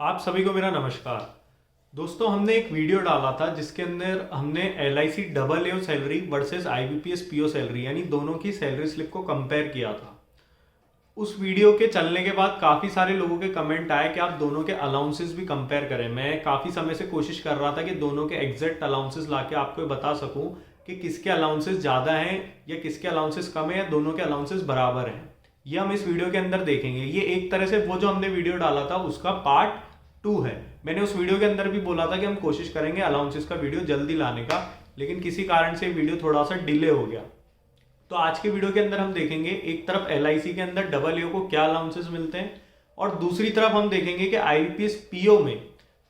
आप सभी को मेरा नमस्कार। दोस्तों, हमने एक वीडियो डाला था जिसके अंदर हमने LIC double A salary versus IBPS PO salary यानी दोनों की सैलरी स्लिप को कंपेयर किया था। उस वीडियो के चलने के बाद काफ़ी सारे लोगों के कमेंट आए कि आप दोनों के अलाउंसेस भी कंपेयर करें। मैं काफ़ी समय से कोशिश कर रहा था कि दोनों के एग्जैक्ट अलाउंसेस लाके आपको बता सकूं कि किसके अलाउंसेस ज़्यादा हैं या किसके अलाउंसेस कम है या दोनों के अलाउंसेस बराबर हैं। ये हम इस वीडियो के अंदर देखेंगे। ये एक तरह से वो जो हमने वीडियो डाला था उसका पार्ट 2 है। मैंने उस वीडियो के अंदर भी बोला था कि हम कोशिश करेंगे अलाउंसेस का वीडियो जल्दी लाने का, लेकिन किसी कारण से वीडियो थोड़ा सा डिले हो गया। तो आज के वीडियो के अंदर हम देखेंगे एक तरफ LIC के अंदर डबल ए को क्या अलाउंसेस मिलते हैं और दूसरी तरफ हम देखेंगे कि IBPS PO में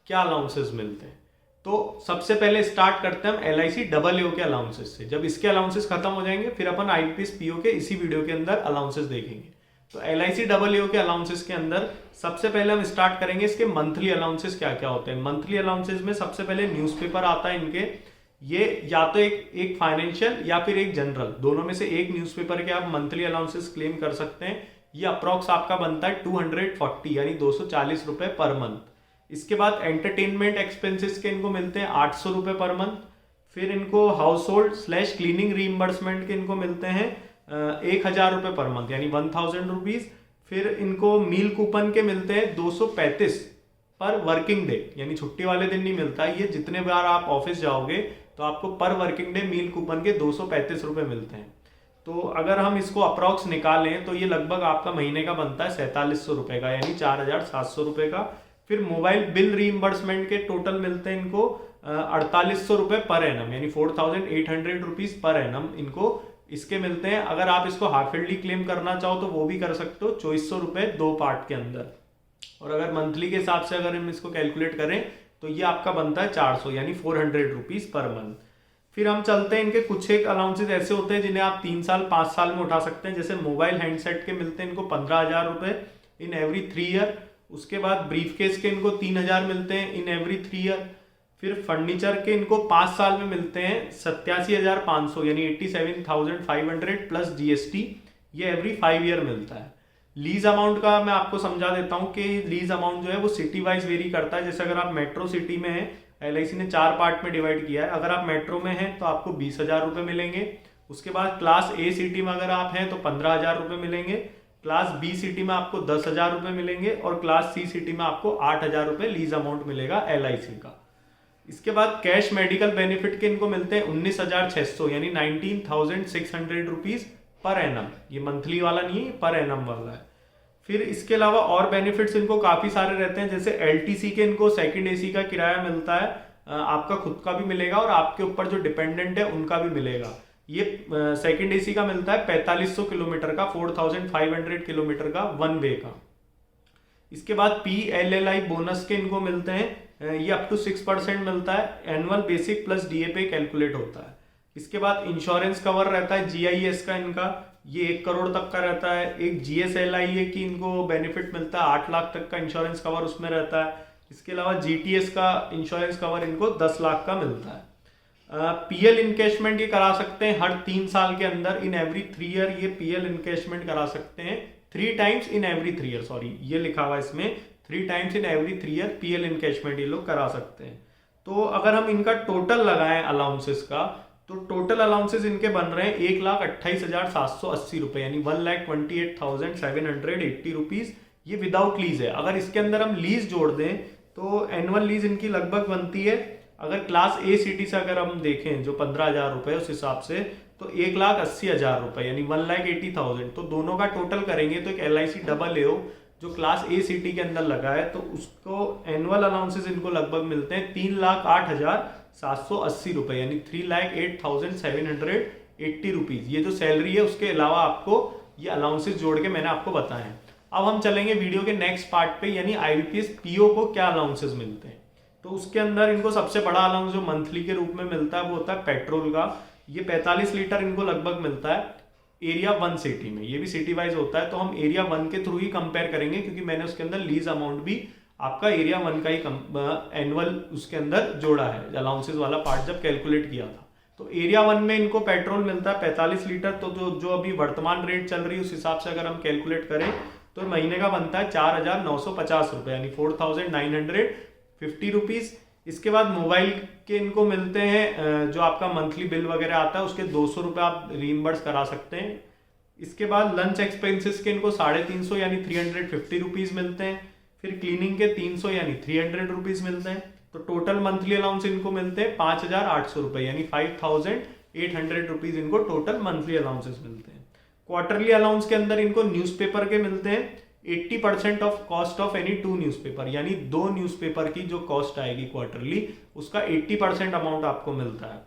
क्या अलाउंसेस मिलते हैं। तो सबसे पहले स्टार्ट करते हैं हम LIC डबल ए के अलाउंसेस से। जब इसके अलाउंसेस खत्म हो जाएंगे फिर अपन IBPS PO के इसी वीडियो के अंदर अलाउंसेस देखेंगे। तो LIC डबल ए के अलाउंसेस के अंदर सबसे पहले हम स्टार्ट करेंगे इसके मंथली अलाउंसेस क्या क्या होते हैं। मंथली अलाउंसेस में सबसे पहले न्यूज़पेपर आता है इनके। ये या तो एक फाइनेंशियल या फिर एक जनरल, दोनों में से एक न्यूज़पेपर के आप मंथली अलाउंसेस क्लेम कर सकते हैं। ये अप्रॉक्स आपका बनता है 240 यानी 240 रुपए पर मंथ। इसके बाद एंटरटेनमेंट एक्सपेंसेस के इनको मिलते हैं 800 रुपए पर मंथ। फिर इनको house hold slash cleaning reimbursement के इनको मिलते हैं 1000 रुपए पर मंथ यानी 1000 रुपीज। फिर इनको मील कूपन के मिलते हैं 235 पर वर्किंग डे यानी छुट्टी वाले दिन नहीं मिलता। ये जितने बार आप ऑफिस जाओगे तो आपको पर वर्किंग डे मील कूपन के 235 रुपए मिलते हैं। तो अगर हम इसको अप्रॉक्स निकालें तो ये लगभग आपका महीने का बनता है 4700 रुपए का यानी 4700 रुपए का। फिर मोबाइल बिल रीइंबर्समेंट के टोटल मिलते हैं इनको 4800 रुपए पर एनम यानी 4800 रुपीज पर एनम इनको इसके मिलते हैं। अगर आप इसको हाफ ईयरली क्लेम करना चाहो तो वो भी कर सकते हो 2400 रुपए 2 पार्ट के अंदर। और अगर मंथली के हिसाब से अगर हम इसको कैलकुलेट करें तो ये आपका बनता है 400 यानी 400 रुपीज पर मंथ। फिर हम चलते हैं इनके कुछ एक अलाउंसेस ऐसे होते हैं जिन्हें आप 3 साल 5 साल में उठा सकते हैं। जैसे मोबाइल हैंडसेट के मिलते हैं इनको 15,000 रुपए इन एवरी 3 ईयर। उसके बाद ब्रीफ केस के इनको 3000 मिलते हैं इन एवरी 3 ईयर। फिर फर्नीचर के इनको 5 साल में मिलते हैं 87,500 यानी 87,500 प्लस GST। ये एवरी 5 ईयर मिलता है। लीज अमाउंट का मैं आपको समझा देता हूँ कि लीज अमाउंट जो है वो सिटी वाइज वेरी करता है। जैसे अगर आप मेट्रो सिटी में हैं, LIC ने 4 पार्ट में डिवाइड किया है। अगर आप मेट्रो में हैं तो आपको 20,000 रुपये मिलेंगे। उसके बाद क्लास A सिटी में अगर आप हैं तो 15,000 रुपये मिलेंगे। क्लास B सिटी में आपको 10,000 रुपये मिलेंगे और क्लास C सिटी में आपको 8,000 रुपये लीज अमाउंट मिलेगा LIC का। इसके बाद कैश मेडिकल बेनिफिट के इनको मिलते हैं 19,600 यानी 19,600 रुपीज पर एनम। ये मंथली वाला नहीं है, पर एनम वाला है। फिर इसके अलावा और बेनिफिट्स इनको काफी सारे रहते हैं। जैसे LTC के इनको सेकंड AC का किराया मिलता है, आपका खुद का भी मिलेगा और आपके ऊपर जो डिपेंडेंट है उनका भी मिलेगा। ये सेकंड AC का मिलता है 4500 किलोमीटर का, 4500 किलोमीटर का वन वे का। इसके बाद PLLI बोनस के इनको मिलते हैं, ये अप टू 6% मिलता है। एनुअल बेसिक प्लस DA पे कैलकुलेट होता है। इसके बाद इंश्योरेंस कवर रहता है GIS का इनका, ये 1 करोड़ तक का रहता है। एक GSLIA की इनको बेनिफिट मिलता है 8 लाख तक का इंश्योरेंस कवर उसमें रहता है। इसके अलावा GTS का इंश्योरेंस कवर इनको 10 लाख का मिलता है। PL इनकेशमेंट ये करा सकते हैं हर 3 साल के अंदर इन एवरी 3 ईयर। ये PL इनकेशमेंट करा सकते हैं 3 times in every 3 year. Sorry, ये लिखा हुआ इसमें 3 times in every 3 year PL encashment ये लोग करा सकते हैं। तो अगर हम इनका टोटल लगाएं अलाउंसेस का तो टोटल अलाउंसेस इनके बन रहे हैं 1,28,780 रुपए यानी 1,28,780 रुपीज। ये विदाउट लीज है। अगर इसके अंदर हम लीज जोड़ दें तो एनुअल लीज इनकी लगभग बनती है, अगर क्लास A सिटी से अगर हम देखें जो 15,000 रुपए उस हिसाब से, तो 1,80,000 रुपए यानी 1,80,000। तो दोनों का टोटल करेंगे तो एक LIC डबल ए जो क्लास A सिटी के अंदर लगा है तो उसको एनुअल अलाउंसेस इनको लगभग मिलते हैं 3,08,780 रुपए यानी 3,08,780 रुपीज। ये जो सैलरी है उसके अलावा आपको ये अलाउंसेस जोड़ के मैंने आपको बताए हैं। अब हम चलेंगे वीडियो के नेक्स्ट पार्ट पे यानी IBPS PO को क्या अलाउंसेस मिलते हैं। तो उसके अंदर इनको सबसे बड़ा अलाउंस जो मंथली के रूप में मिलता है वो होता है पेट्रोल का। ये 45 लीटर इनको लगभग मिलता है एरिया 1 सिटी में। ये भी सिटी वाइज होता है तो हम एरिया 1 के थ्रू ही कंपेयर करेंगे क्योंकि मैंने उसके अंदर लीज अमाउंट भी आपका एरिया 1 का ही एनुअल उसके अंदर जोड़ा है अलाउंसेस वाला पार्ट जब कैलकुलेट किया था। तो एरिया 1 में इनको पेट्रोल मिलता है 45 लीटर। तो जो अभी वर्तमान रेट चल रही है उस हिसाब से अगर हम कैलकुलेट करें तो महीने का बनता है 4,950 रुपये यानी 4,950 रुपीज़। इसके बाद मोबाइल के इनको मिलते हैं जो आपका मंथली बिल वगैरह आता है उसके 200 रुपये आप रीइम्बर्स करा सकते हैं। इसके बाद लंच एक्सपेंसेस के इनको 350 यानी 350 रुपीज़ मिलते हैं। फिर क्लीनिंग के 300 यानी 300 रुपीज़ मिलते हैं। तो टोटल मंथली अलाउंस इनको मिलते हैं 5,800 रुपये यानी 5,800 रुपीज़ इनको टोटल मंथली अलाउंसेस मिलते हैं। क्वार्टरली अलाउंस के अंदर इनको न्यूज़पेपर के मिलते हैं 80% of cost of any 2 newspaper यानी 2 न्यूज़पेपर की जो कॉस्ट आएगी क्वार्टरली उसका 80% अमाउंट आपको मिलता है।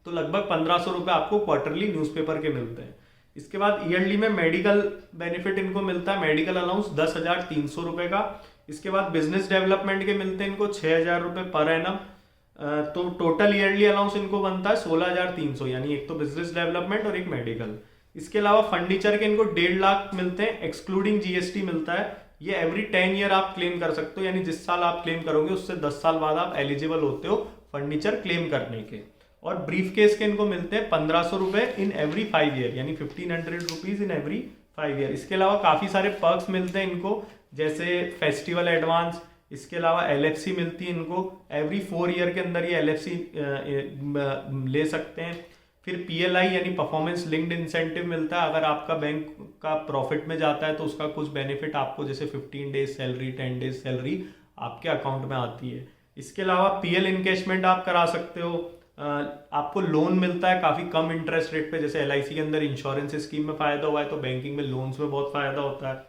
तो लगभग 1,500 रुपये आपको क्वार्टरली न्यूज़पेपर के मिलते हैं। इसके बाद ईयरली में मेडिकल बेनिफिट इनको मिलता है, मेडिकल अलाउंस 10,300 रुपये का। इसके बाद बिजनेस डेवलपमेंट के मिलते हैं इनको 6,000 रुपये पर एनम। तो टोटल ईयरली अलाउंस इनको बनता है 16,300 यानी एक तो बिजनेस डेवलपमेंट और एक मेडिकल। इसके अलावा फर्नीचर के इनको 1.5 लाख मिलते हैं एक्सक्लूडिंग जीएसटी मिलता है। ये एवरी 10 ईयर आप क्लेम कर सकते हो यानी जिस साल आप क्लेम करोगे उससे 10 साल बाद आप एलिजिबल होते हो फर्नीचर क्लेम करने के। और ब्रीफ केस के इनको मिलते हैं 1,500 रुपये इन एवरी 5 ईयर यानी 1,500 रुपीज़ इन एवरी 5 ईयर। इसके अलावा काफ़ी सारे पर्क्स मिलते हैं इनको जैसे फेस्टिवल एडवांस। इसके अलावा एलएफसी मिलती है इनको एवरी 4 ईयर के अंदर, ये एलएफसी ले सकते हैं। फिर पीएलआई यानी परफॉर्मेंस लिंक्ड इंसेंटिव मिलता है, अगर आपका बैंक का प्रॉफिट में जाता है तो उसका कुछ बेनिफिट आपको जैसे 15 डेज सैलरी 10 डेज सैलरी आपके अकाउंट में आती है। इसके अलावा पीएल इनकैशमेंट आप करा सकते हो, आपको लोन मिलता है काफ़ी कम इंटरेस्ट रेट पे, जैसे एलआईसी के अंदर इंश्योरेंस स्कीम में फ़ायदा हुआ है तो बैंकिंग में लोन्स में बहुत फ़ायदा होता है।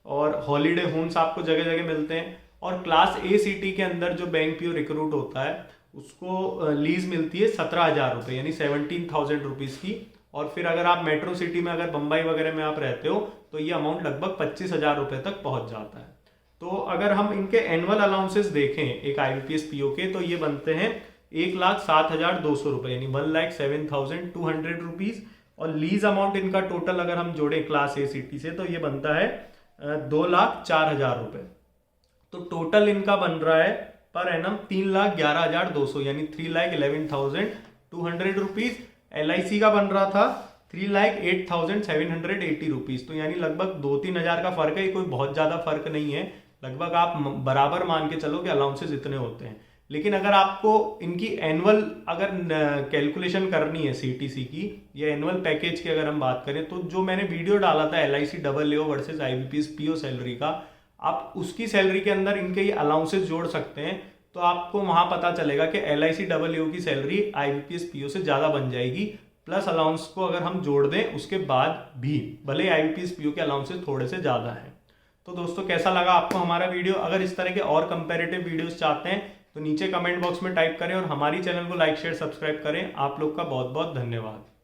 और हॉलीडे होम्स आपको जगह जगह मिलते हैं। और क्लास ए सिटी के अंदर जो बैंक पीओ रिक्रूट होता है उसको लीज मिलती है 17,000 रुपये यानी 17,000 रुपीज़ की। और फिर अगर आप मेट्रो सिटी में अगर बम्बई वगैरह में आप रहते हो तो ये अमाउंट लगभग 25,000 रुपये तक पहुंच जाता है। तो अगर हम इनके एनुअल अलाउंसेस देखें एक IBPS पीओ के तो ये बनते हैं 1,07,200 रुपये यानी 1,07,200 रुपीज़। और लीज अमाउंट इनका टोटल अगर हम जोड़ें क्लास ए सिटी से तो ये बनता है 2,04,000 रुपये। तो टोटल इनका बन रहा है पर एनम 3,11,200 यानी 3,11,200 रुपीज़। LIC का बन रहा था 3,08,780 रुपीज़। तो यानी लगभग 2-3 हज़ार का फर्क है, कोई बहुत ज़्यादा फर्क नहीं है, लगभग आप बराबर मान के चलो कि अलाउंसेस इतने होते हैं। लेकिन अगर आपको इनकी एनुअल अगर कैलकुलेशन करनी है CTC की या एनुअल पैकेज की अगर हम बात करें तो जो मैंने वीडियो डाला था LIC AAO versus IBPS PO salary का, आप उसकी सैलरी के अंदर इनके ये अलाउंसेस जोड़ सकते हैं तो आपको वहाँ पता चलेगा कि LIC AAO की सैलरी IBPS PO से ज़्यादा बन जाएगी। प्लस अलाउंस को अगर हम जोड़ दें उसके बाद भी भले IBPS PO के अलाउंसेस थोड़े से ज़्यादा हैं। तो दोस्तों कैसा लगा आपको हमारा वीडियो? अगर इस तरह के और कंपेरेटिव वीडियोस चाहते हैं तो नीचे कमेंट बॉक्स में टाइप करें और हमारी चैनल को लाइक शेयर सब्सक्राइब करें। आप लोग का बहुत बहुत धन्यवाद।